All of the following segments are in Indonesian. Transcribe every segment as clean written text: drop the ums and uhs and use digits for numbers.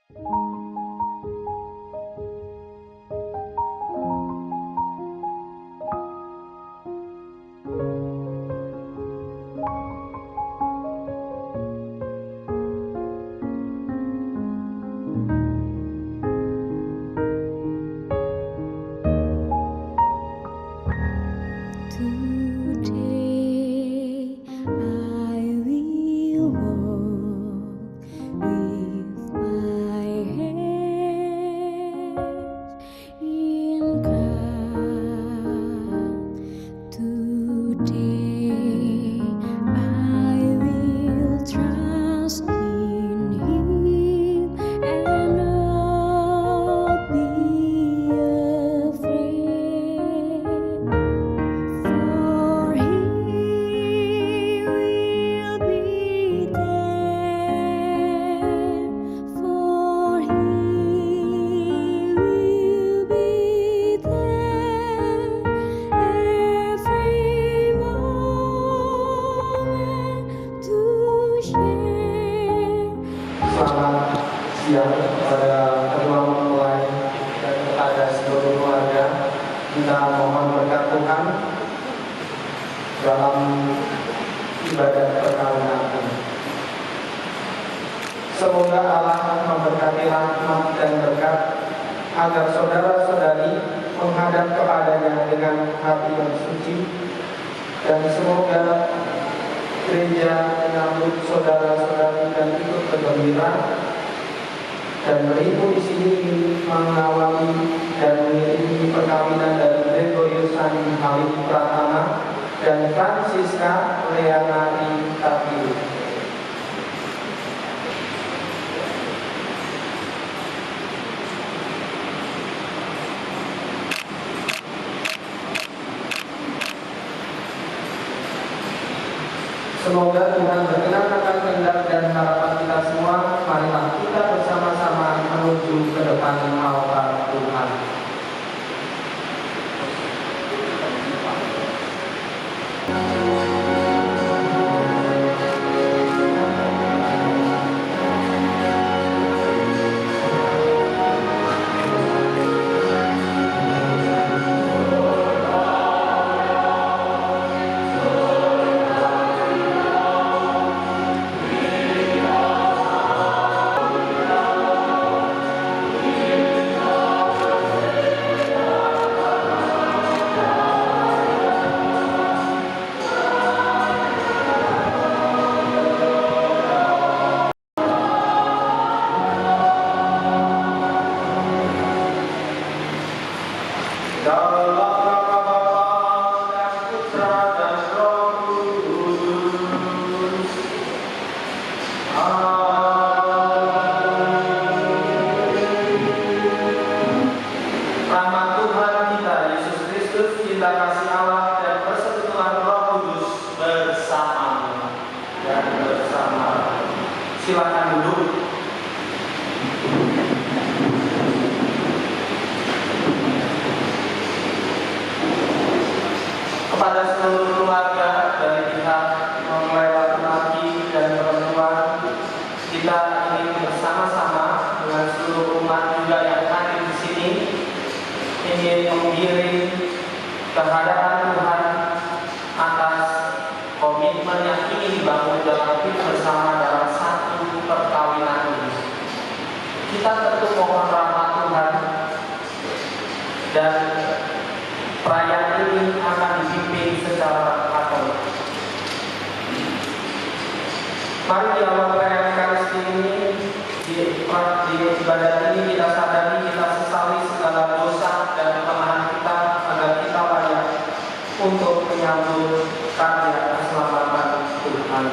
Today I will walk with my head in God. Today I will trust in Him and not be afraid. For He will be there. For He will be there every moment to share. Selamat siang kepada kedua mempelai dan kepada seluruh keluarga. Kita mohon berkat Tuhan dalam ibadah perkawinan ini. Semoga Allah memberkati rahmat dan berkat agar saudara-saudari menghadap kepadanya dengan hati yang suci, dan semoga gereja menyambut saudara-saudari dan ikut bergembira dan beribu di sini mengawali dan mengiringi perkawinan dari Gregoriusan Halid Pratama dan Francisca Leanari Tapiu. Semoga Tuhan berkenan akan kehendak dan harapan kita semua. Marilah kita bersama-sama menuju ke depan altar Tuhan. Silakan duduk. Kepada seluruh keluarga dari pihak mempelai laki-laki dan perempuan, kita ingin bersama-sama dengan seluruh umat juga yang hadir di sini ingin mengiring kehadiran Tuhan atas komitmen yang ingin dibangun dalam hidup bersama dalam satu perkawinan ini. Kita tentu mohon rahmat Tuhan, dan perayaan ini akan dipimpin secara katolik. Mari di awal perayaan Ekaristi ini, di ibadah ini kita sadari, kita sesali segala dosa dan kelemahan kita agar kita layak untuk menyambut karya keselamatan Tuhan.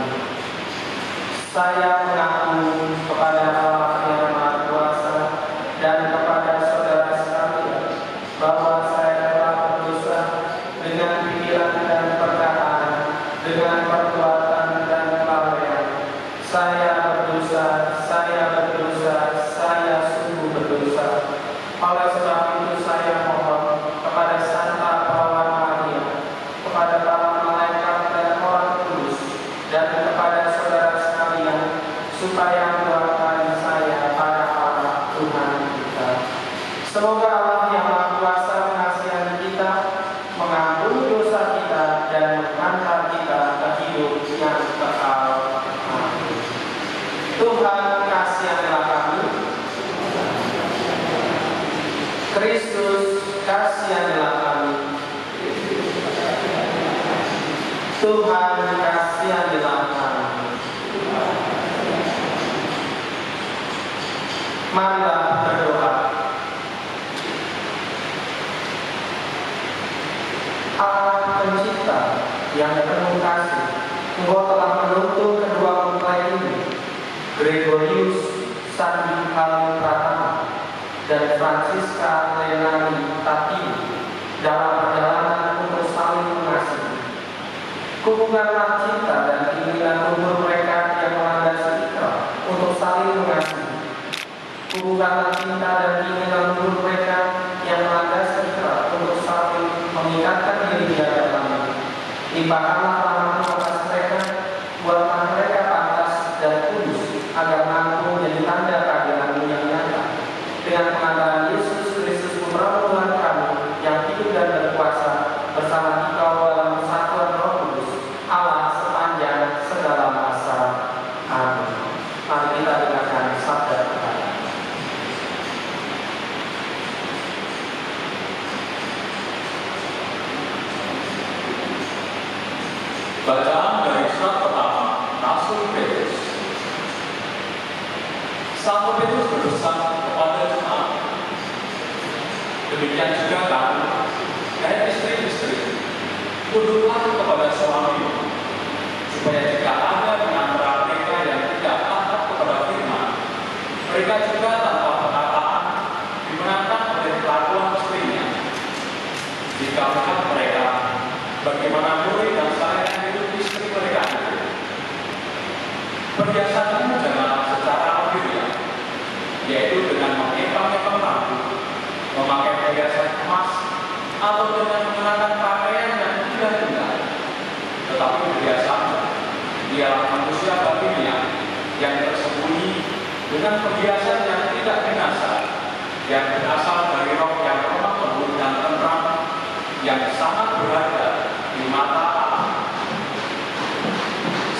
Saya mengaku kepada Allah yang Maha Kuasa dan kepada saudara sekalian bahwa saya telah berdosa dengan pikiran dan perkataan, dengan perbuatan dan kelalaian. Saya berdosa, saya sungguh berdosa. Oleh sebab itu saya mohon kepada Santa Perawan Maria, kepada para malaikat dan orang kudus, dan kepada saudara sekalian, supaya mendoakan saya pada Allah Semoga Allah yang Maha Kuasa mengasihani kita, mengampuni dosa kita, dan mengantar kita ke hidup yang kekal. Amin. Tuhan, kasihanilah kami. Kristus, kasihanilah kami. Tuhan, kasihanilah kami. Marilah berdoa. Allah Pencipta yang penuh kasih, Engkau telah menuntun kedua mempelai ini, Gregorius Sandi Halim Pratama dan Francisca Lenani Tatini, dalam perjalanan untuk saling mengasihi. Hubunganlah cinta dan keinginan luhur mereka yang melandasi ikrar untuk saling mengasihi. Hubunganlah cinta dan keinginan luhur mereka yang melandasi ikrar untuk saling mengikatkan diri di hadapan-Mu. Limpahkanlah rahmat-Mu atas mereka, buatlah mereka pantas dan kudus, agar mampu menjadi tanda keadilan-Mu yang nyata. Dengan pengantaran Yesus Kristus Putra Tuhan kami, yang hidup dan berkuasa bersama Engkau dalam persatuan Roh Kudus, Allah sepanjang segala masa. Amin. Mari kita dengarkan sabda Tuhan. Bacaan dari surat pertama Rasul Petrus. Santo Petrus berpesan kepada jemaat, demikian juga kamu, hai istri-istri, tunduklah kepada suami, supaya jika ada di antara mereka yang tidak taat kepada firman, mereka juga tanpa perkataan dimenangkan oleh kelakuan istrinya. Jika melihat mereka, bagaimana murid dan saya hidup istri mereka itu. Perhiasanmu janganlah secara lahiriah, yaitu dengan mengepang-epang rambut, memakai perhiasan emas, atau dengan mengenakan pakaian yang indah-indah. Tetapi perhiasanmu ialah manusia batinnya yang tersembunyi dengan perhiasan yang tidak binasa, yang berasal dari roh yang lemah lembut dan tenteram, yang sangat berharga di mata Allah.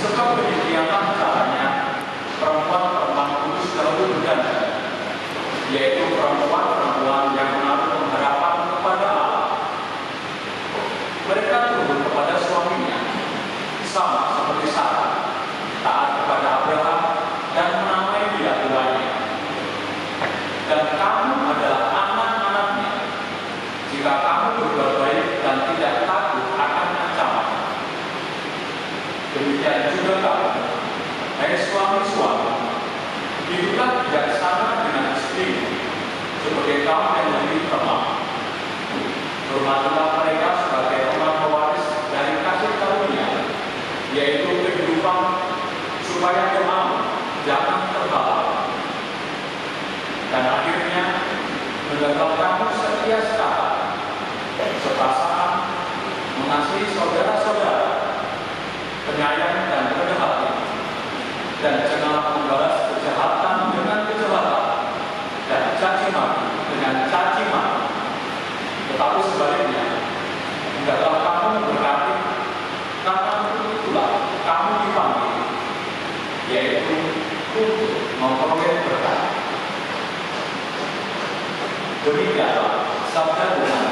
Sebab demikianlah caranya perempuan-perempuan kudus dahulu berdandan, yaitu perempuan-perempuan yang menaruh pengharapan kepada Allah. Mereka tunduk kepada suaminya, sama seperti Sarah, taat kepada Abraham dan menamai dia tuannya. Dan kamu adalah anak-anaknya, jika kamu berbuat baik dan tidak takut akan ancaman. Demikian juga kamu, hai suami-suami, hiduplah bijaksana dengan istrimu, sebagai kaum yang lebih lemah. Hormatilah mereka sebagai teman pewaris dari kasih karunia, yaitu kehidupan, supaya kamu jangan terbawa. Dan akhirnya, menjaga kamu setia sekali, sepasangan, mengasihi saudara-saudara, penyayang dan rendah hati, dan janganlah membalas kejahatan dengan kejahatan, dan caci maki dengan caci maki. Tetapi sebaliknya, hendaklah kamu memberkati, karena itulah kamu dipanggil, yaitu untuk memperoleh berkat. Demikianlah sabda Tuhan.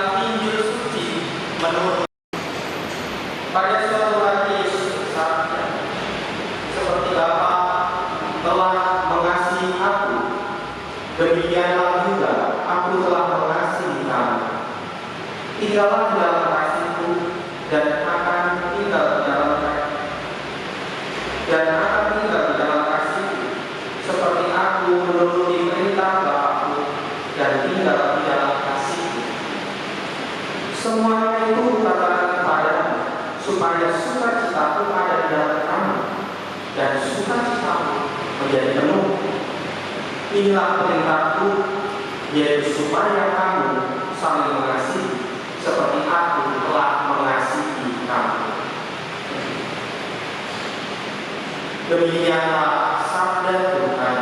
dalam Injil suci menurut pada suatu hari Yesus bersabda, seperti Bapa telah mengasihi aku, demikianlah juga aku telah mengasihi kamu. Tinggallah di dalam kasihku dan akan tinggal di dalam kasihku, seperti aku menuruti perintah Bapakku dan tinggal di dalam kasihku. Semuanya itu kukatakan kepadamu, supaya sukacitaku ada di dalam kamu dan sukacitamu menjadi penuh. Inilah perintahku, yaitu supaya kamu saling mengasihi, seperti aku telah mengasihi kamu. Demikianlah sabda Tuhan.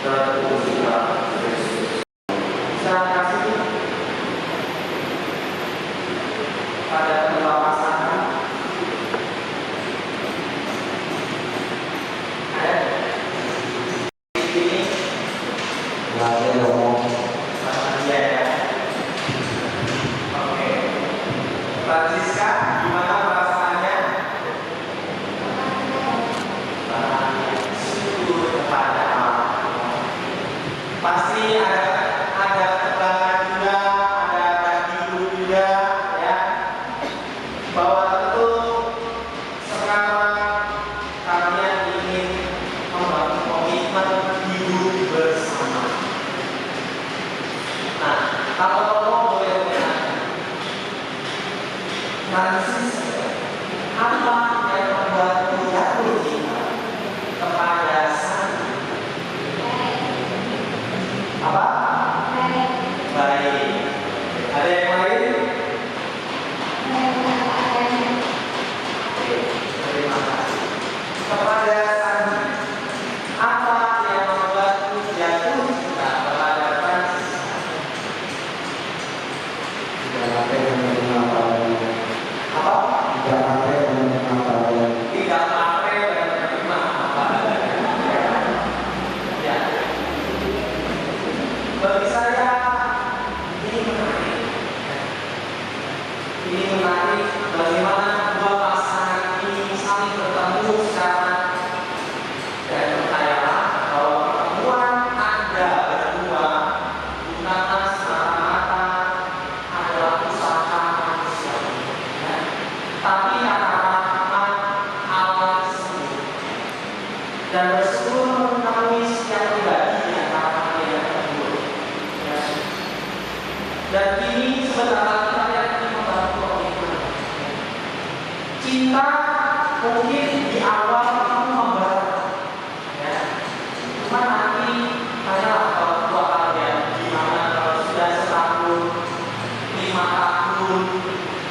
Terpujilah Yesus. Saya kasih pada kedua pasangan. Ini lagi ngomong dia ya. Oke. Francisca, gimana perasaannya? Syukur kepada Allah. Pasti ada keterangan juga, ada hadiah juga ya. Bahwa tentu sekarang kalian ingin membangun komitmen hidup bersama. Nah, kalau boleh bertanya, Francis, apa yang membuatmu jatuh cinta kepada Sandi? Apa? Baik. Ada yang lain? Oke, terima kasih. Kepada Sandi, apa yang membuatmu jatuh cinta kepada Francis? Apa? Tidak pare dan menerima apa adanya. Ya. Bagi saya ini menarik. Ini menarik bagaimana dua pasangan ini saling bertemu secara dan percayalah bahwa pertemuan Anda berdua bukanlah semata-mata adalah usaha manusia, ya. Tapi adalah rahmat Allah sendiri dan bersyukur mengetahui setiap pribadi di antara kalian berdua, ya. Dan ini sebenarnya kalian ini membantu komitmen. Cinta mungkin di awal kamu memberat, ya. Cuma nanti tanyalah orang tua kalian gimana kalau sudah setahun, 5 tahun,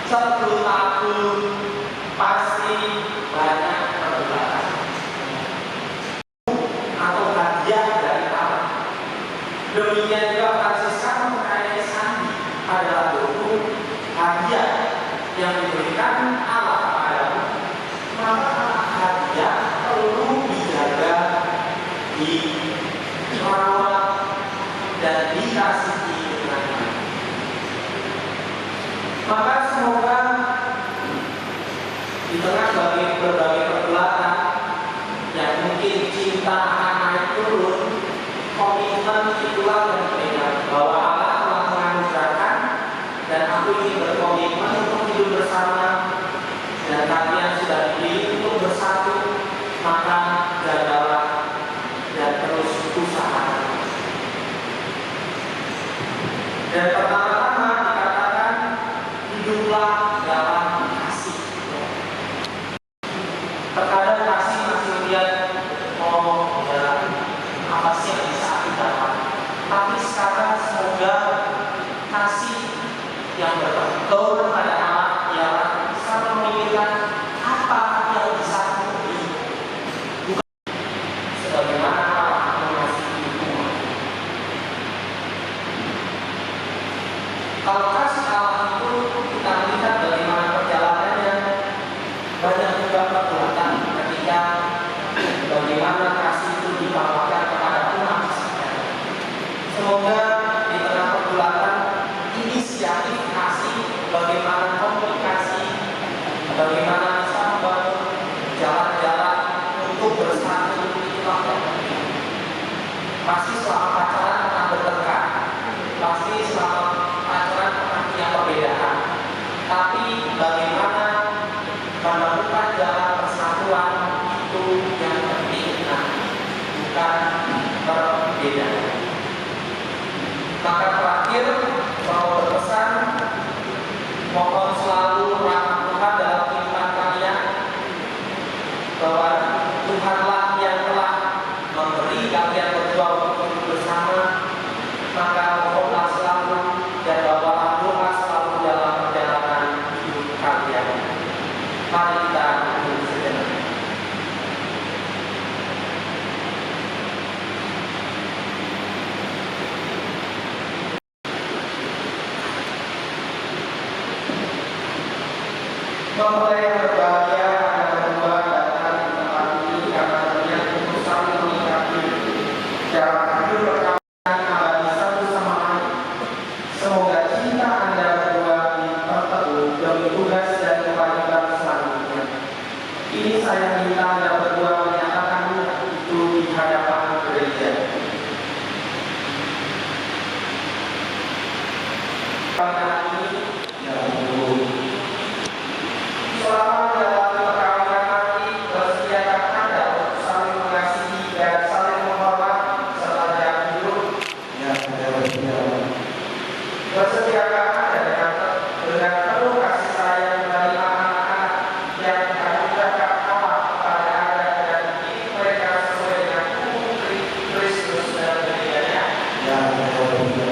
10 tahun, pasti banyak perbedaan atau hadiah dari Allah. Demikian juga Francisca mempercayai Sandi adalah bentuk hadiah yang diberikan Allah kepadamu. Maka hadiah perlu dijaga, dirawat, dan dikasihi dengan baik. Maka semoga di tengah berbagai pergulatan yang mungkin cinta akan naik turun, komitmen itulah yang dipegang bahwa Allah telah menganugerahkan dan aku ingin berkomitmen untuk hidup bersama dan kalian sudah dipilih untuk bersatu, maka jagalah dan terus usaha. Dan pertama-tama dikatakan hiduplah dalam kasih. Terkadang kasih masih lihat apa sih yang bisa aku dapat. Tapi sekarang semoga kasih yang berbentuk kepada Allah ialah bisa memikirkan apa yang bisa aku beri. Bukan sebagaimana Allah mengasihi umat. Kalau kasih Allah itu kita lihat bagaimana perjalanannya, banyak juga perbuatan ketika bagaimana kasih itu dibawakan kepada umat. Semoga di tengah pergulatan inisiatif tapi bagaimana menemukan jalan persatuan itu yang penting, bukan berbeda. Maka terakhir mau berpesan, mohon selalu rahmat Tuhan dalam kehidupan kalian, bahwa Tuhanlah yang telah memberi kalian berdua untuk hidup bersama. Maka mohonlah selalu dan bawalah doa selalu dalam perjalanan hidup kalian. Mari kita duduk sejenak. Mempelai yang berbahagia anda berdua datang di tempat ini karena kalian untuk saling melengkapi dalam hidup perkawinan abadi satu sama lain. Semoga cinta anda berdua diperteguh demi tugas dan kewajiban selanjutnya. Ini saya minta anda berdua menyatakan itu di hadapan gereja. Pada ini, selama menjalani perkawinan nanti, bersediakah Anda untuk saling mengasihi dan saling menghormati serta jarak hidup? Ya, saya bersedia. Bersediakah Anda dengan penuh kasih sayang menerima anak-anak yang dianugerahkan Allah kepada Anda dan dididik mereka sesuai dengan hukum Kristus dan gerejanya? Ya, saya bersedia.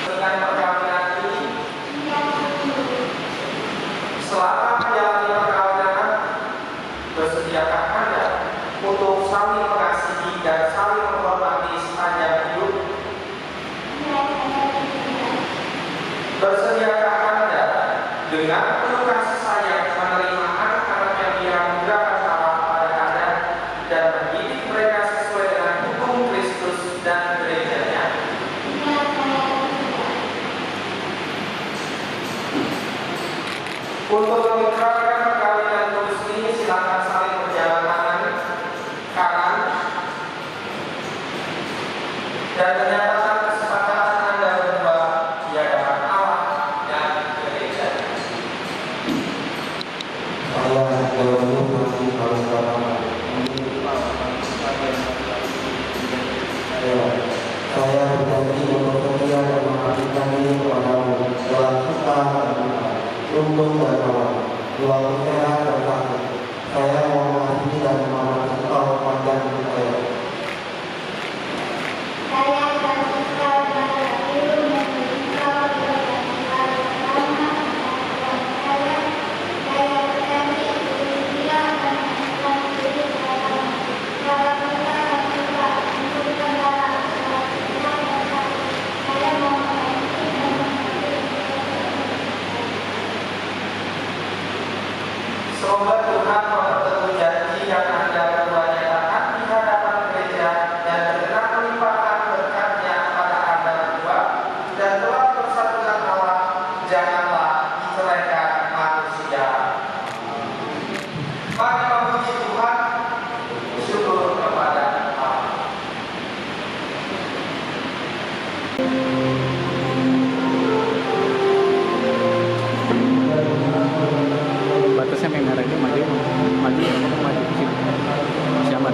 Dengan perkawinan ini, selama menjalani perkawinan, bersediakah Anda untuk saling mengasihi dan saling menghormati sepanjang hidup? Bersediakah Anda dengan penuh kasih sayang menerima anak-anak yang dianugerahkan Allah pada Anda dan mendidik mereka sesuai dengan hukum Kristus dan gerejanya? Untuk mengikrarkan perkawinan kudus ini, silakan saling berjalan tangan kanan dan menyatakan kesepakatan Anda berdua di hadapan Allah dan gereja. Saya berhormati harus saya berjanji untuk setia dan mengabdikan diri kepadamu dalam suka dan duka, untung dan lawan, dalam sehat dan sakit. Saya mau mengasihi dan menghormati engkau sepanjang hidup saya. Saya akan tetap berhati dan berengkau dan bersama saya. Saya berjanji untuk setia dan mengabdikan diri kepadamu dalam suka dan duka, untuk segala sehat dan sakit. Saya mau mengasihi dan mengabdi. Semoga Tuhan memperteguh janji yang Anda berdua nyatakan di hadapan gereja dan berkenan melimpahkan berkat-Nya pada Anda berdua, dan telah persatukan Allah janganlah diceraikan manusia. Mari memuji Tuhan, syukur kepada Allah. Batasnya merah ini maju ke situ. Siapa?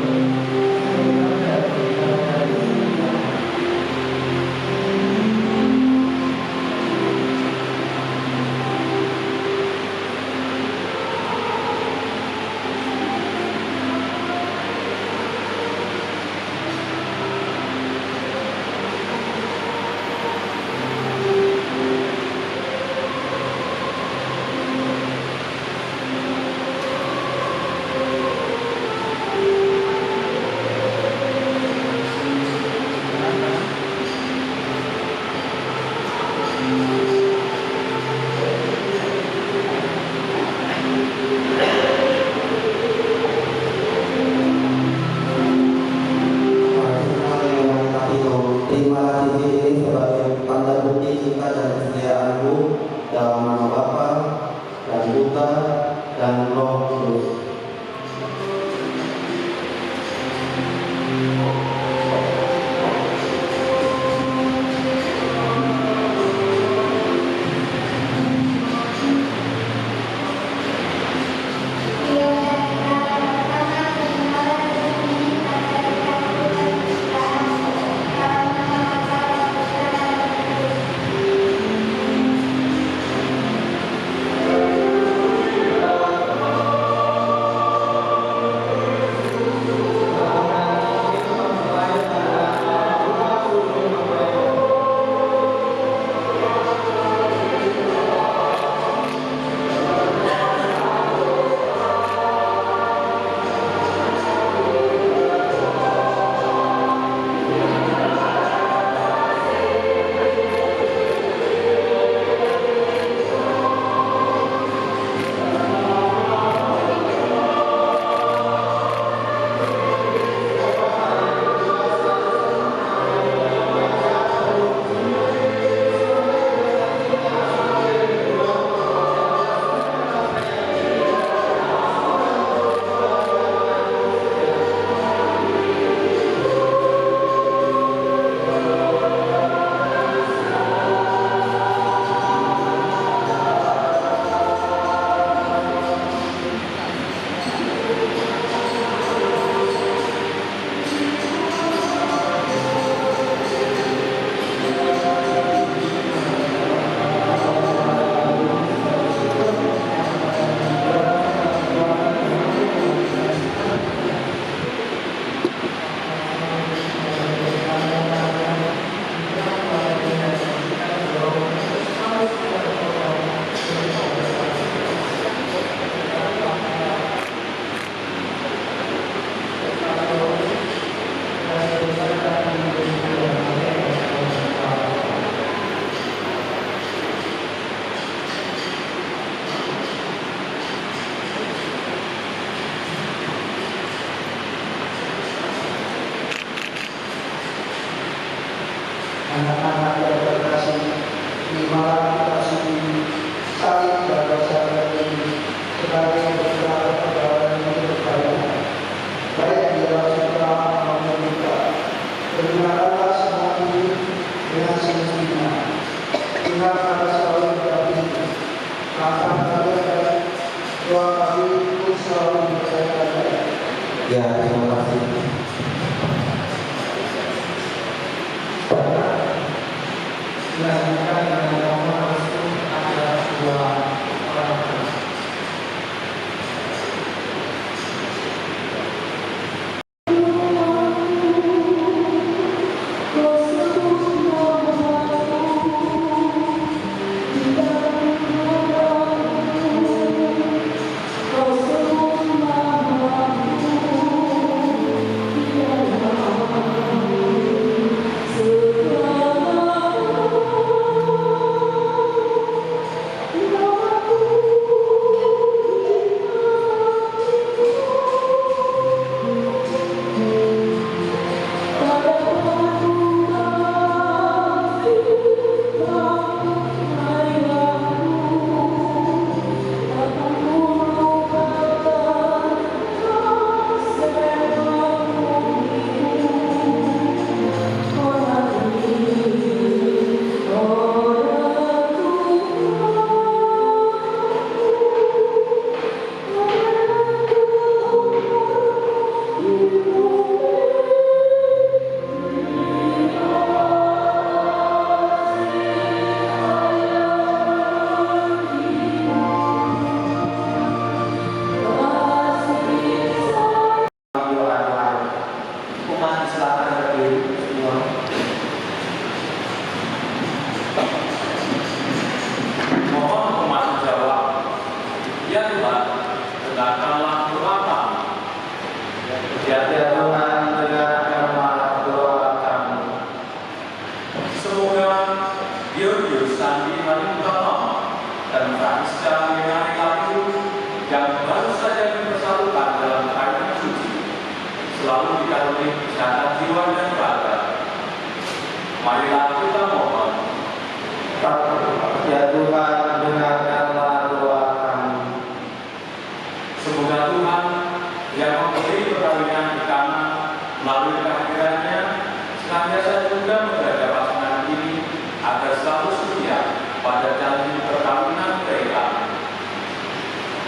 Ya, terima kasih. Dilanjutkan dengan nomor restu ada 2 orang. Umat silakan berdiri semua. Mohon umat menjawab, ya Tuhan, dengarkanlah doa kami. Ya Tuhan, dengarkanlah doa kami. Semoga Diodius Sandi Manunggalama dan Francisca Menari Lalu yang baru saja dipersatukan dalam kain suci selalu dikaruniai kesehatan jiwa dan raga. Marilah kita mohon. Ya Tuhan, dengarkanlah doa kami. Semoga Tuhan yang memberi perkawinan di Kana melalui kehadirannya senantiasa juga menjaga pasangan ini agar selalu setia pada janji perkawinan mereka.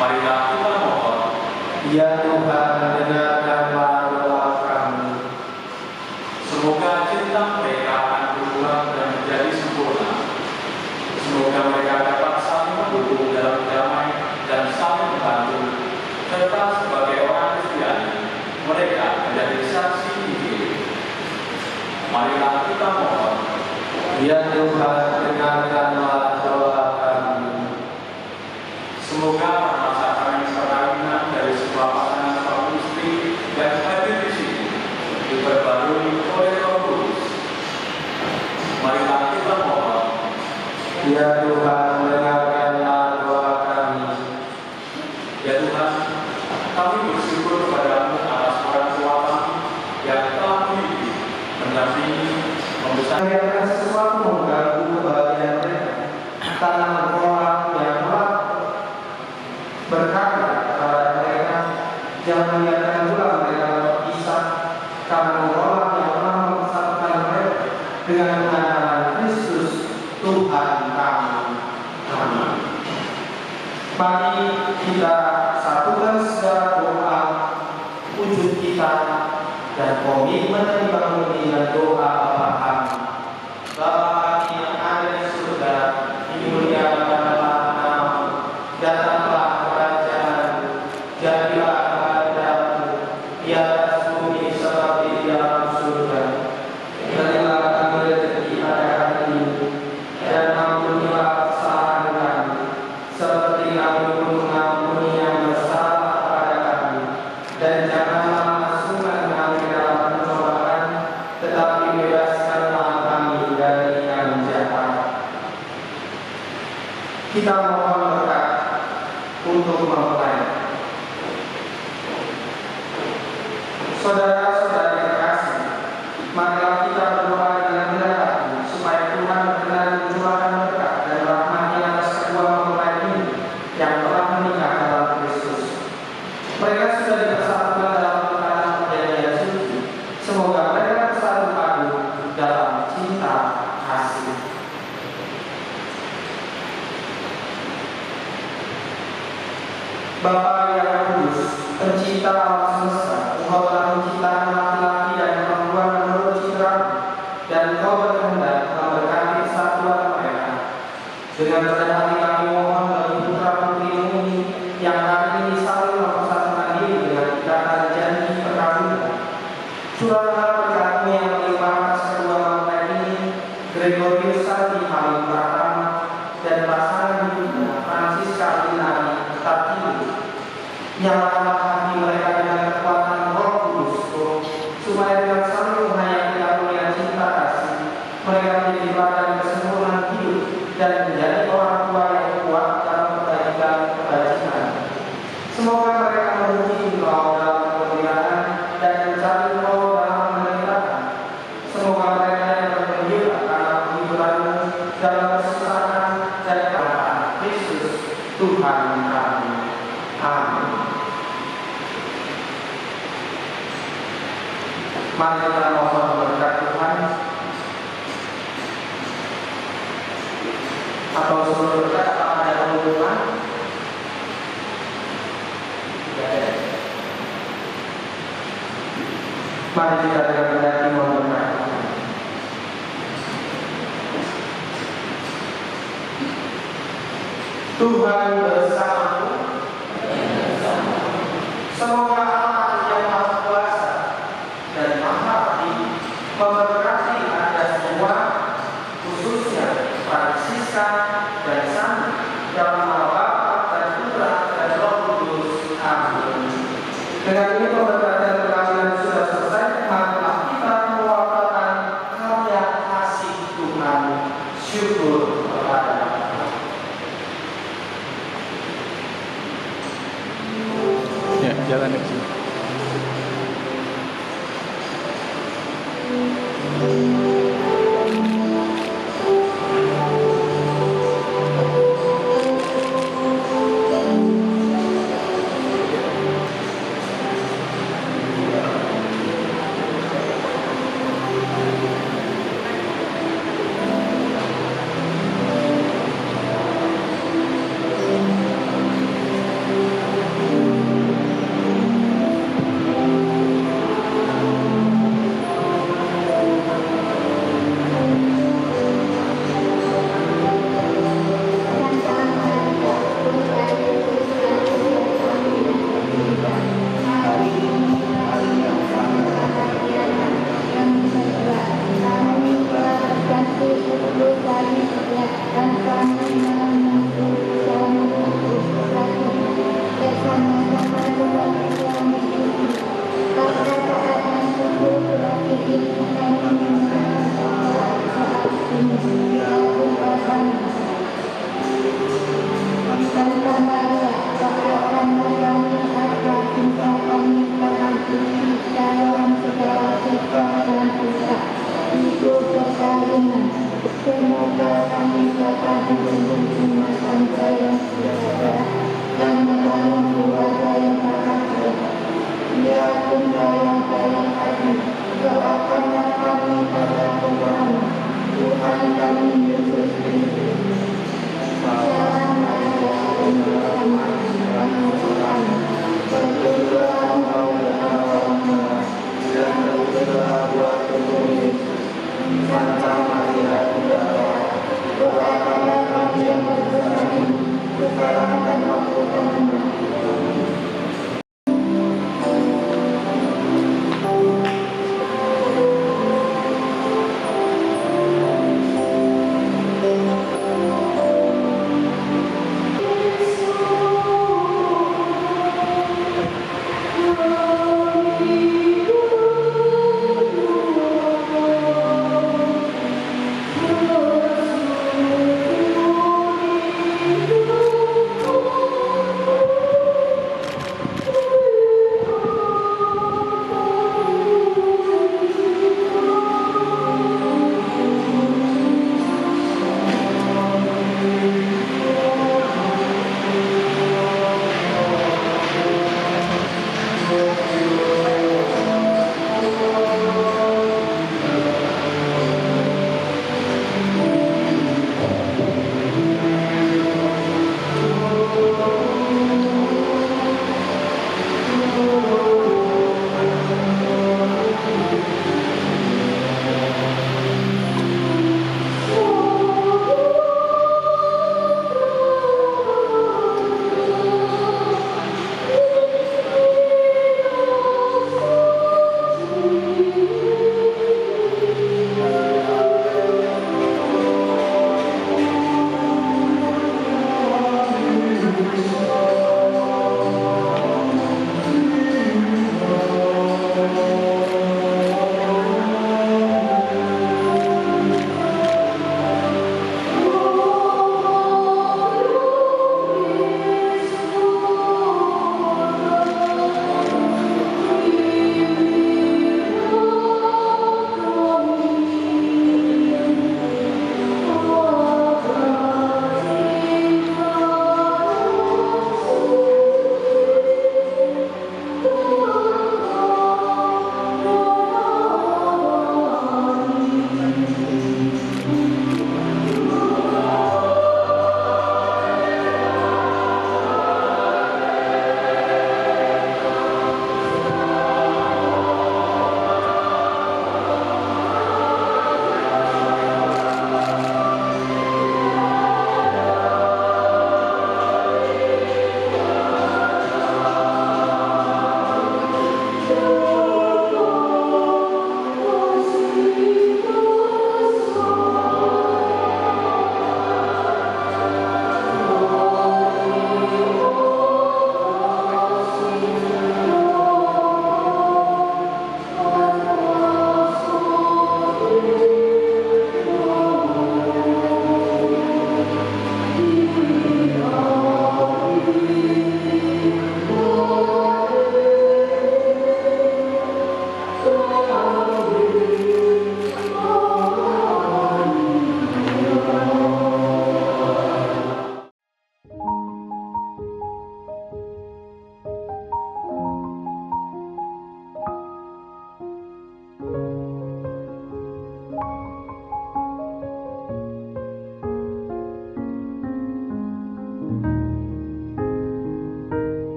Marilah kita mohon. Ya Tuhan, dengarkanlah doa kami. Semoga cinta mereka akan berbuah dan menjadi sempurna. Semoga mereka dapat saling mendukung dalam damai dan saling membantu, serta sebagai orang Kristiani mereka menjadi saksi Injil. Marilah kita mohon. Ya Tuhan, dengarkanlah doa kami. Semoga permasalahan perkawinan dari sebuah pasangan suami istri yang hadir di sini diperbarui oleh Roh Kudus. Marilah kita mohon. Ya Tuhan, dengarkanlah doa kami. Ya Tuhan, kami bersyukur kepadamu atas orang tua kami yang telah mendidik, mendampingi, membesarkan. Mengerjakan sesuatu mengganggu kebahagiaan mereka karena menolak yang telah berkata kepada mereka, jangan biarkan pula mereka berpisah karena menolak yang telah mempersatukan mereka dengan pengantaran Kristus Tuhan kami. Amin. Mari kita satukan segala doa wujud kita dan komitmen yang dibangun dengan doa Bapa kami. Bapa kami yang ada di surga, dimuliakanlah namamu, datanglah kerajaan-Mu, jadilah kehendak-Mu di atas bumi seperti di dalam surga. Berilah kami rezeki pada hari ini, dan ampunilah kesalahan kami, seperti kami pun mengampuni yang bersalah kepada kami, dan janganlah masukkan kami dalam pencobaan, tetapi bebaskanlah kami dari yang jahat. Kita mohon berkat untuk memulai. Saudara-saudari terkasih, marilah kita berdoa dengan rendah hati supaya Tuhan benar mencurahkan berkat dan rahmat-Nya atas kedua mempelai ini yang telah menikah dalam Kristus. Mereka sudah dipersatukan dalam ikatan perjanjian suci. Semoga mereka bersatu padu dalam cinta kasih. Bapa yang kudus, pencipta alam semesta, Engkau telah menciptakan laki-laki dan perempuan menurut citra, dan Engkau berkehendak memberkati kesatuan mereka. Dengan rendah hati kami mohon bagi putra putrimu ini yang hari ini saling mempersatukan diri dengan ikatan janji perkawinan. Curahlah berkat-Mu yang melimpah atas kedua mempelai ini, Gregorius Sati Halim Pratama dan pasangan hidupnya Francisca Inari Tartini. Nyalakanlah hati mereka dengan kekuatan Roh Kudus, supaya dengan saling menghayati karunia cinta kasih, mereka menjadi badan kesempurnaan hidup dan menjadi orang tua yang kuat dalam kebajikan. Semoga mereka memuji Engkau dalam kemuliaan dan mencari Engkau dalam penderitaan. Semoga mereka yang bergembira karena penghiburan-Mu dalam kesusahan dan keadaan Kristus Tuhan kami. Amin. Mari kita mohon berkat Tuhan. Atau sebelum berkat, apakah ada pengumuman? Tidak ada. Mari kita dengan hati mohon berkat Tuhan. Tuhan bersamamu. Semoga Allah yang Maha Kuasa dan Maha Adil memberkati Anda semua, khususnya Francisca dan Sandi, dalam nama Bapa dan Putra dan Roh Kudus. Amin. Dengan ini pemberkatan perkawinan sudah selesai. Marilah kita mewafatkan karya kasih Tuhan. Syukur kepada Allah. Ya, jalan ke sini.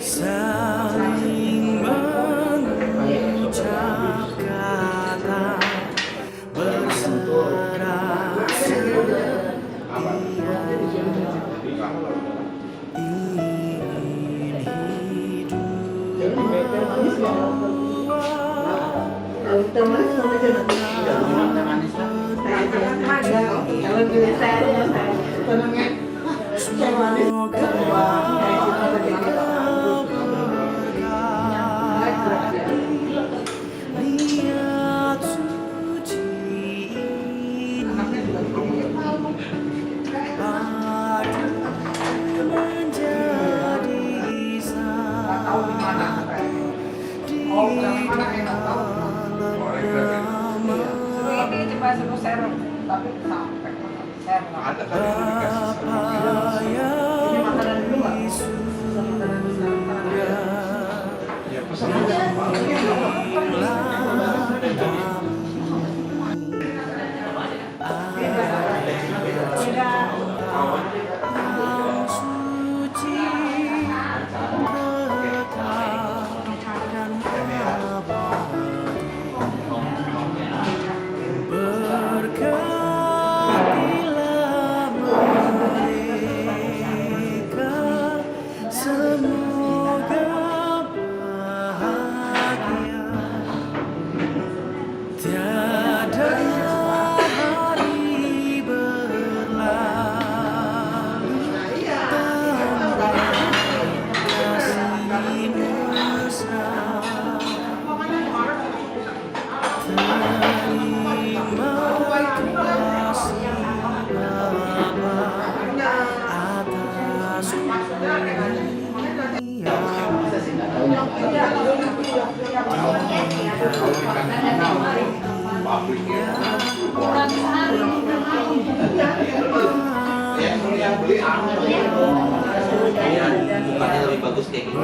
Saling mengucap kata berserah setia, ingin niat suci padu menjadi satu di Bapa yang di berkatilah mereka, semoga bahagia. Tiada hari berlalu tanpa kasih mesra. Terima kasih Bapa atas Bukannya lebih bagus kayak gitu.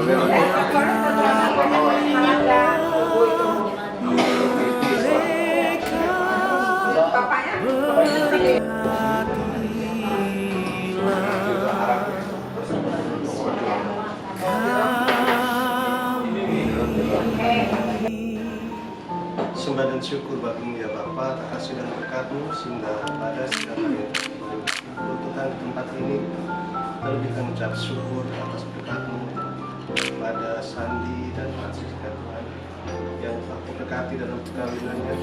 Sembah dan syukur bagimu ya Bapa, tak kasih dan berkat-Mu sehingga pada setiap hari Tuhan di tempat ini terlebih kami ucap syukur atas berkat-Mu pada Sandi dan Francis ya Tuhan yang Aku berkati dalam perkawinannya,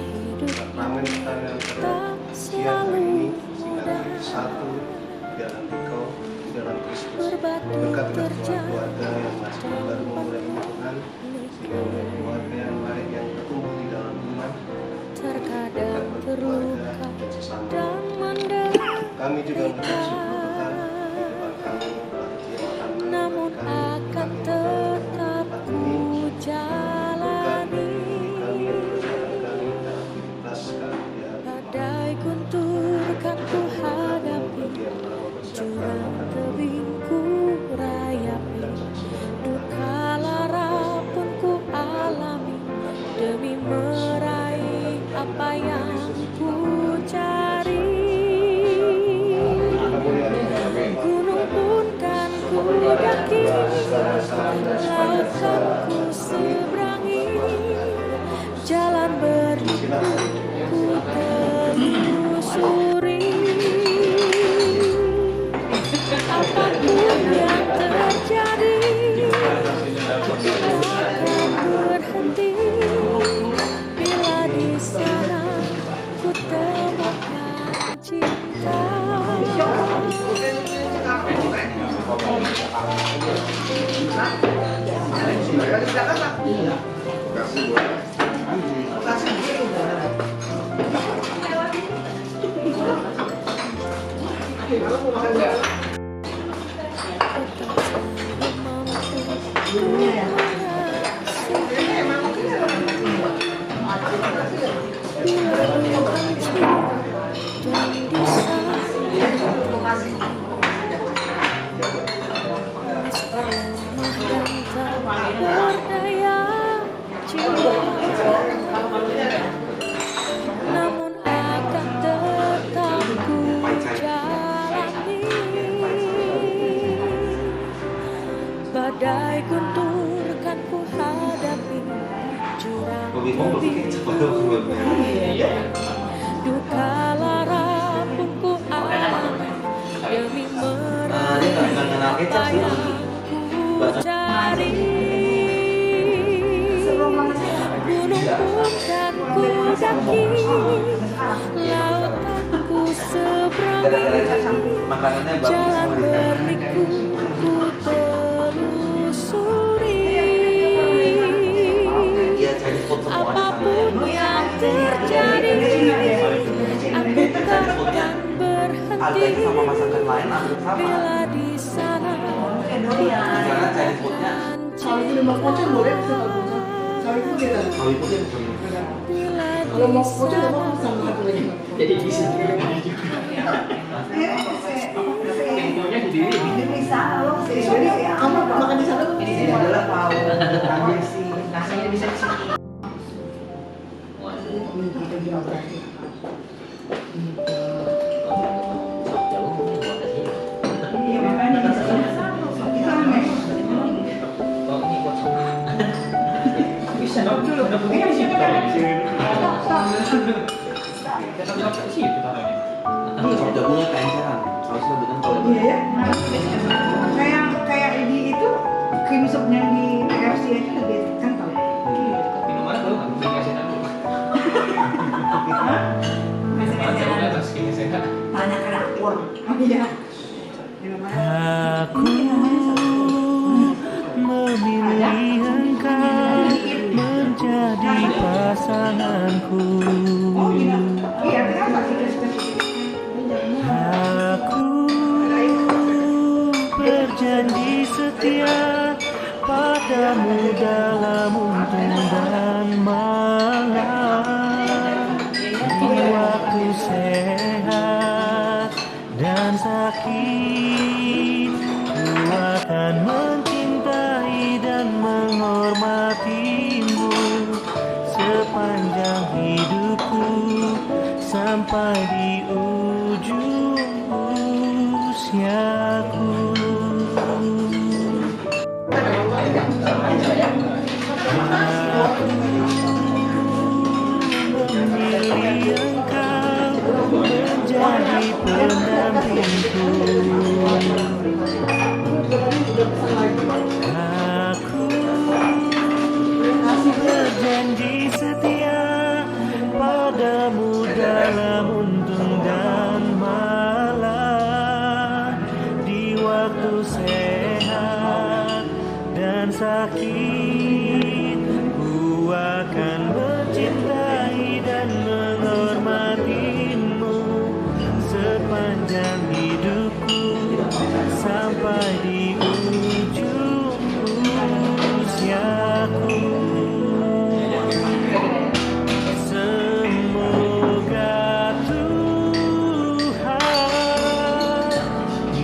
ramen tangan pada siang hari ini sehingga menjadi satu di dalam Engkau, di dalam Kristus. Berkatilah keluarga yang masih baru memulai ini Tuhan, sehingga menjadi keluarga yang baik yang bertumbuh di dalam iman, terkadang terluka dan menderita. kami juga mengucap syukur Tuhan di depan kami Namun akan tetap ku jalani. Badai guntur kan ku hadapi, jurang tebing ku rayapi, duka lara pun ku alami demi meraih apa yang ku cari. Gunung pun kan ku daki, laut kan ku seberangi, jalan berliku ku telusuri. Apapun yang terjadi, takkan berhenti bila di sana ku temukan cinta. Namun akan tetap ku jalani. Badai guntur kan ku hadapi, jurang duka lara pun ku alami demi meraih apa yang ku cari. Gunung pun kan ku daki, lautan ku seberangi, jalan berliku ku telusuri. Apapun yang terjadi, aku takkan berhenti bila di sana Kalau mau foto sama satu lagi. Jadi bisa. Temponya sendiri. Bisa. Kamu makan di sana. Ini adalah mau ambil si nasinya bisa di sini. Kayak di itu krim supnya di KFC itu lebih kental. Minumannya tahu nggak? Beli kasih tahu. Tanya ke dapur. Oh iya. Aku memilih engkau menjadi pasanganku. Iya, kenapa sih? Aku berjanji setia padamu dalam untung dan malam, di waktu sehat dan sakit. Ku akan mencintai dan menghormatimu sepanjang hidupku sampai di ujung usiaku. Aku memilih engkau menjadi pendampingku. Aku berjanji setia padamu dalam untung dan malam, di waktu sehat dan sakit. Ku akan mencintai dan menghormatimu sepanjang hidupku sampai di ujung usiaku. Semoga Tuhan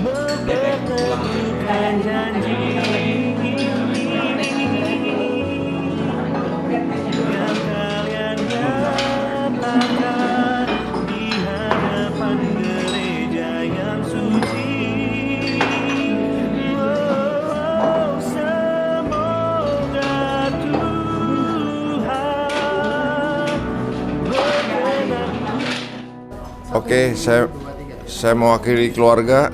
memperteguhkan janji yang kalian nyatakan di hadapan gereja yang suci. Oh, semoga Tuhan berkenan. Oke, saya mewakili keluarga,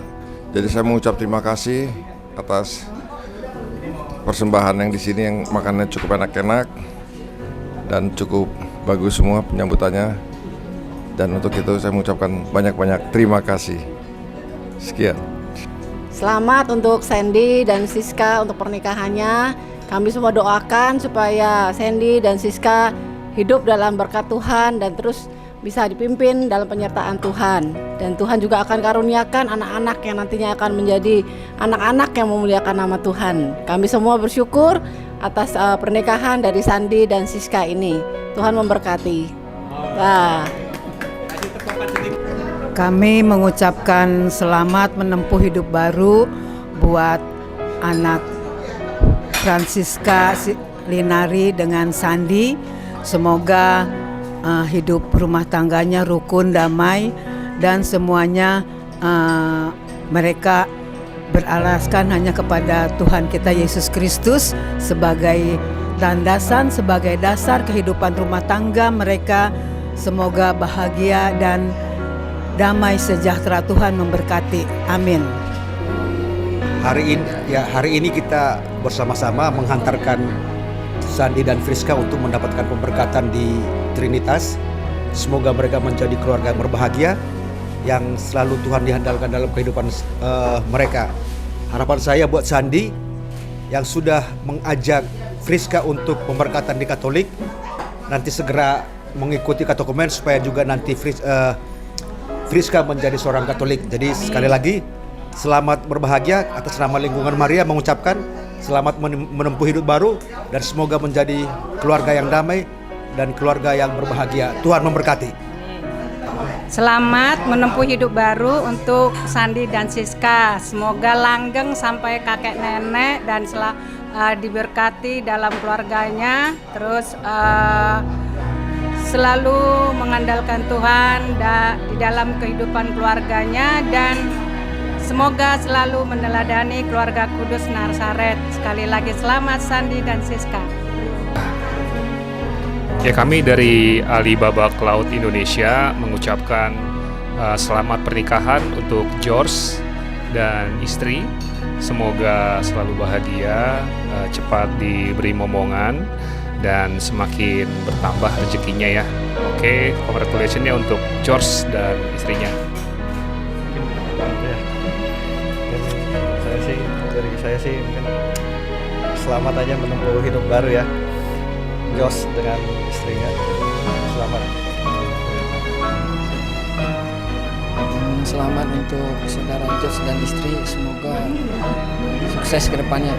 jadi saya mengucap terima kasih atas persembahan yang di sini, yang makannya cukup enak-enak dan cukup bagus semua penyambutannya. Dan untuk itu saya mengucapkan banyak-banyak terima kasih. Sekian. Selamat untuk Sandy dan Siska untuk pernikahannya. Kami semua doakan supaya Sandy dan Siska hidup dalam berkat Tuhan dan terus bisa dipimpin dalam penyertaan Tuhan. Dan Tuhan juga akan karuniakan anak-anak yang nantinya akan menjadi anak-anak yang memuliakan nama Tuhan. Kami semua bersyukur atas pernikahan dari Sandy dan Siska ini. Tuhan memberkati. Nah. Kami mengucapkan selamat menempuh hidup baru buat anak Francisca Linari dengan Sandy. Semoga hidup rumah tangganya rukun, damai, dan semuanya mereka beralaskan hanya kepada Tuhan kita Yesus Kristus sebagai landasan, sebagai dasar kehidupan rumah tangga mereka. Semoga bahagia dan damai sejahtera. Tuhan memberkati. Amin. Hari ini kita bersama-sama menghantarkan Sandy dan Friska untuk mendapatkan pemberkatan di Trinitas. Semoga mereka menjadi keluarga yang berbahagia, yang selalu Tuhan diandalkan dalam kehidupan mereka. Harapan saya buat Sandy yang sudah mengajak Friska untuk pemberkatan di Katolik, nanti segera mengikuti katokomen supaya juga nanti Friska menjadi seorang Katolik. Jadi sekali lagi selamat berbahagia. Atas nama lingkungan Maria mengucapkan selamat menempuh hidup baru dan semoga menjadi keluarga yang damai dan keluarga yang berbahagia. Tuhan memberkati. Selamat menempuh hidup baru untuk Sandy dan Siska. Semoga langgeng sampai kakek nenek dan diberkati dalam keluarganya. Terus selalu mengandalkan Tuhan di dalam kehidupan keluarganya, dan semoga selalu meneladani keluarga Kudus Nazaret. Sekali lagi selamat Sandy dan Siska. Ya, kami dari Alibaba Cloud Indonesia mengucapkan selamat pernikahan untuk George dan istri. Semoga selalu bahagia, cepat diberi momongan, dan semakin bertambah rezekinya ya. Oke, congratulations ya untuk George dan istrinya. Saya sih mungkin selamat aja menempuh hidup baru ya, Jos dengan istrinya. Selamat. Selamat untuk saudara Jos dan istri, semoga sukses ke depannya.